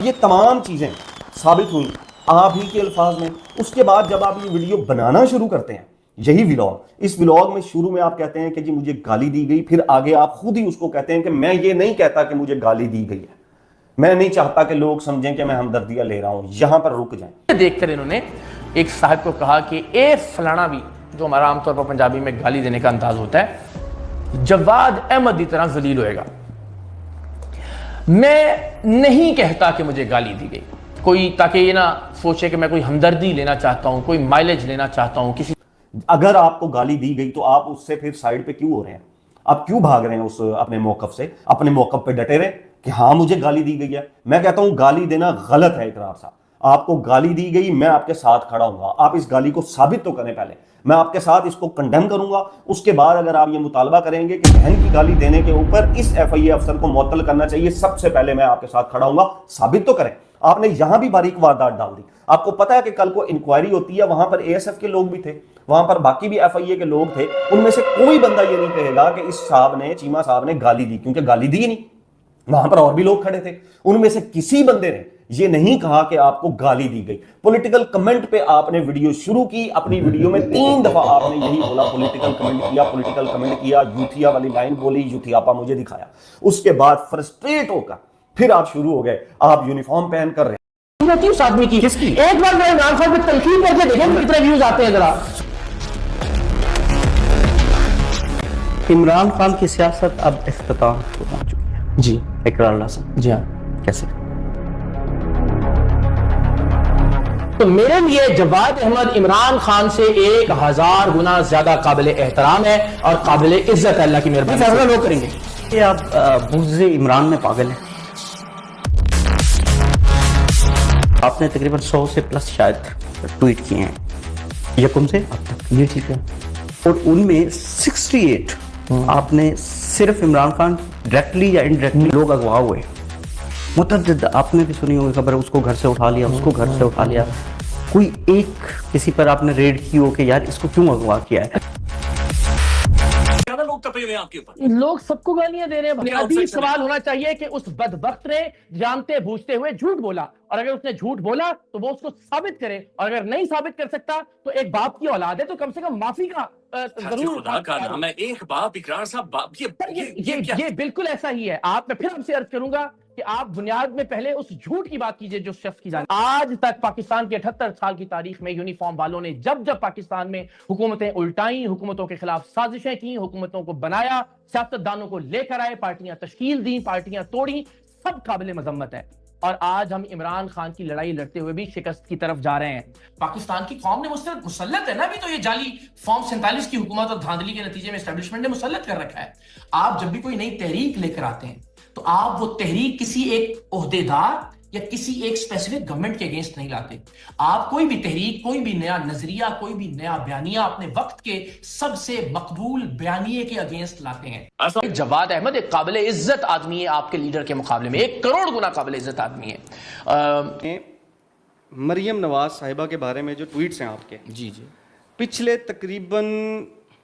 یہ تمام چیزیں ثابت ہوئیں آپ ہی کے الفاظ میں. اس کے بعد جب آپ یہ ویڈیو بنانا شروع کرتے ہیں، یہی ولاگ، اس ولاگ میں شروع میں آپ کہتے ہیں کہ جی مجھے گالی دی گئی، پھر آگے آپ خود ہی اس کو کہتے ہیں کہ میں یہ نہیں کہتا کہ مجھے گالی دی گئی ہے، میں نہیں چاہتا کہ لوگ سمجھیں کہ میں ہمدردیاں لے رہا ہوں. یہاں پر رک جائیں. دیکھ کر انہوں نے ایک صاحب کو کہا کہ اے فلانا بھی، جو ہمارا عام طور پر پنجابی میں گالی دینے کا انداز ہوتا ہے، جواد احمد کی طرح ذلیل ہوئے گا. میں نہیں کہتا کہ مجھے گالی دی گئی، کوئی تاکہ یہ نہ سوچے کہ میں کوئی ہمدردی لینا چاہتا ہوں، کوئی مائلیج لینا چاہتا ہوں کسی. اگر آپ کو گالی دی گئی تو آپ اس سے پھر سائڈ پہ کیوں ہو رہے ہیں؟ آپ کیوں بھاگ رہے ہیں اس اپنے موقف سے؟ اپنے موقف پہ ڈٹے رہے کہ ہاں مجھے گالی دی گئی ہے. میں کہتا ہوں گالی دینا غلط ہے. اقرار صاحب، آپ کو گالی دی گئی، میں آپ کے ساتھ کھڑا ہوں گا. آپ اس گالی کو ثابت تو کریں پہلے، میں آپ کے ساتھ اس کو کنڈیم کروں گا. اس کے بعد اگر آپ یہ مطالبہ کریں گے کہ بہن کی گالی دینے کے اوپر اس ایف آئی اے افسر کو معطل کرنا چاہیے، سب سے پہلے میں آپ کے ساتھ کھڑا ہوں گا. ثابت تو کریں. آپ نے یہاں بھی باریک واردات ڈال دی. آپ کو پتا ہے کہ کل کو انکوائری ہوتی ہے، وہاں پر اے ایس ایف کے لوگ بھی تھے، وہاں پر باقی بھی ایف آئی اے کے لوگ تھے. ان میں سے کوئی بندہ یہ نہیں کہے گا کہ اس صاحب نے، چیمہ صاحب نے گالی دی، کیونکہ گالی دی نہیں. وہاں پر اور بھی لوگ کھڑے تھے، ان میں سے کسی بندے نے یہ نہیں کہا کہ آپ کو گالی دی گئی. پولیٹیکل کمنٹ پہ آپ نے ویڈیو شروع کی. اپنی ویڈیو میں 3 دفعہ آپ نے یہی بولا، پولیٹیکل کمنٹ کیا، پولیٹیکل کمنٹ کیا، یوتھیا والی لائن بولی، یوتھیاپا مجھے دکھایا. اس کے بعد فرسٹریٹ ہو کر پھر آپ شروع ہو گئے، آپ یونیفارم پہن کر رہے ہیں. کس آدمی کی؟ ایک بار میں عمران خان پہ تنقید کر کے دیکھیں کتنے ویوز آتے ہیں. ذرا عمران خان کی سیاست اب اختتام کو پہنچ چکی ہے. جی اقرار اللہ صاحب، جی ہاں. کیسے؟ تو میرے لیے جواد احمد عمران خان سے 1000 گنا زیادہ قابل احترام ہے اور قابل عزت ہے. اللہ کی مہربانی. فیصلہ لوگ کریں گے کہ آپ بغض عمران میں پاگل ہیں. آپ نے تقریباً 100 سے پلس شاید ٹویٹ کیے ہیں یکم سے اب تک. یہ ٹھیک ہے. اور ان میں 68 آپ نے صرف عمران خان ڈائریکٹلی یا انڈائریکٹلی لوگ اغوا ہوئے. متعدد آپ نے بھی سنی ہوگی خبر، اس کو گھر سے اٹھا لیا، اس کو گھر سے اٹھا لیا. کوئی ایک کسی پر آپ نے ریڈ کی ہو کہ یار اس کو کیوں اغوا کیا ہے؟ لوگ سب کو گالیاں دے رہے ہیں. بنیادی سوال ہونا چاہیے کہ اس بدبخت نے جانتے بوجھتے ہوئے جھوٹ بولا، اور اگر اس نے جھوٹ بولا تو وہ اس کو ثابت کرے، اور اگر نہیں ثابت کر سکتا تو ایک باپ کی اولاد ہے تو کم سے کم معافی کا ضرور. خدا کا نام ہے، ایک باپ، اقرار صاحب باپ، یہ بالکل ایسا ہی ہے. میں پھر آپ سے عرض کروں گا کہ آپ بنیاد میں پہلے اس جھوٹ کی بات کیجئے جو شخص کی جانب. آج تک پاکستان کے 78 سال کی تاریخ میں یونیفارم والوں نے جب پاکستان میں حکومتیں الٹائیں، حکومتوں کے خلاف سازشیں کی، حکومتوں کو بنایا، سیاستدانوں کو لے کر آئے، پارٹیاں تشکیل دیں، پارٹیاں توڑیں، سب قابل مذمت ہے. اور آج ہم عمران خان کی لڑائی لڑتے ہوئے بھی شکست کی طرف جا رہے ہیں. پاکستان کی قوم نے مسلط ہے نا ابھی تو یہ جعلی فارم 47 کی حکومت اور دھاندلی کے نتیجے میں اسٹیبلشمنٹ نے مسلط کر رکھا ہے. آپ جب بھی کوئی نئی تحریک لے کر آتے ہیں تو آپ وہ تحریک کسی ایک عہدیدار یا کسی ایک اسپیسیفک گورنمنٹ کے اگینسٹ نہیں لاتے. آپ کوئی بھی تحریک، کوئی بھی نیا نظریہ، کوئی بھی نیا بیانیہ اپنے وقت کے سب سے مقبول بیانیے کے اگینسٹ لاتے ہیں. جواد احمد ایک قابل عزت آدمی ہے آپ کے لیڈر کے مقابلے میں، 1 کروڑ گنا قابل عزت آدمی ہے. مریم نواز صاحبہ کے بارے میں جو ٹویٹس ہیں آپ کے، جی جی پچھلے تقریباً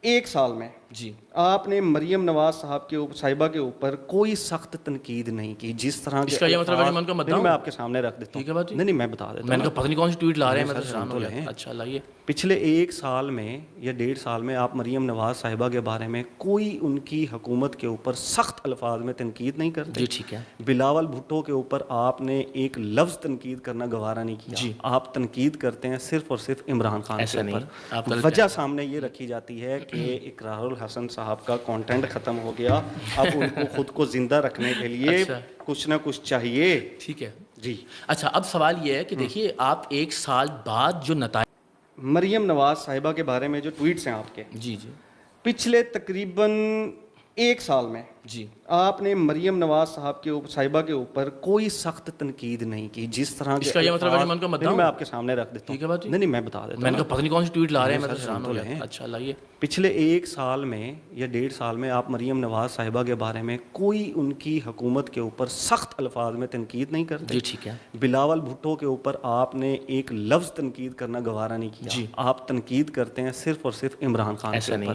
1 سال میں جی آپ نے مریم نواز صاحبہ کے اوپر کوئی سخت تنقید نہیں کی. جس طرح اس کا یہ مطلب ہے کہ میں ان کو نہیں، میں آپ کے سامنے رکھ دیتا ہوں. ٹھیک ہے بات. نہیں میں بتا دیتا ہوں. میں نے کہا پتہ نہیں کون سی ٹویٹ لا رہے ہیں، میں تو حیران ہو گیا. اچھا لائیے. پچھلے 1 سال میں یا 1.5 سال میں آپ مریم نواز صاحبہ کے بارے میں کوئی ان کی حکومت کے اوپر سخت الفاظ میں تنقید نہیں کرتے. جی ٹھیک ہے. بلاول بھٹو کے اوپر آپ نے ایک لفظ تنقید کرنا گوارا نہیں کیا. جی. آپ تنقید کرتے ہیں صرف اور صرف عمران خان کے اوپر. وجہ سامنے یہ رکھی جاتی ہے کہ اقرار الحسن صاحب کا کانٹینٹ ختم ہو گیا. اب ان کو خود کو زندہ رکھنے کے لیے کچھ نہ کچھ چاہیے. ٹھیک ہے جی. اچھا اب سوال یہ ہے کہ دیکھیے آپ 1 سال بعد جو نتائج. مریم نواز صاحبہ کے بارے میں جو ٹویٹس ہیں آپ کے، جی جی پچھلے تقریباً 1 سال میں جی آپ نے مریم نواز صاحبہ کے اوپر کوئی سخت تنقید نہیں کی. جس طرح اس کا یہ مطلب ہے کہ میں ان کو بتاؤں. میں آپ کے سامنے رکھ دیتا ہوں. ٹھیک ہے بات. نہیں میں بتا دیتا ہوں. میں نے کہا پتہ نہیں کون سی ٹویٹ لا رہے ہیں، میں تو حیران ہو گیا. اچھا لائیے. پچھلے 1 سال میں یا 1.5 سال میں آپ مریم نواز صاحبہ کے بارے میں کوئی ان کی حکومت کے اوپر سخت الفاظ میں تنقید نہیں کرتے. جی ٹھیک ہے. بلاول بھٹو کے اوپر آپ نے ایک لفظ تنقید کرنا گوارا نہیں کیا. جی. آپ تنقید کرتے ہیں صرف اور صرف عمران خان کے اوپر.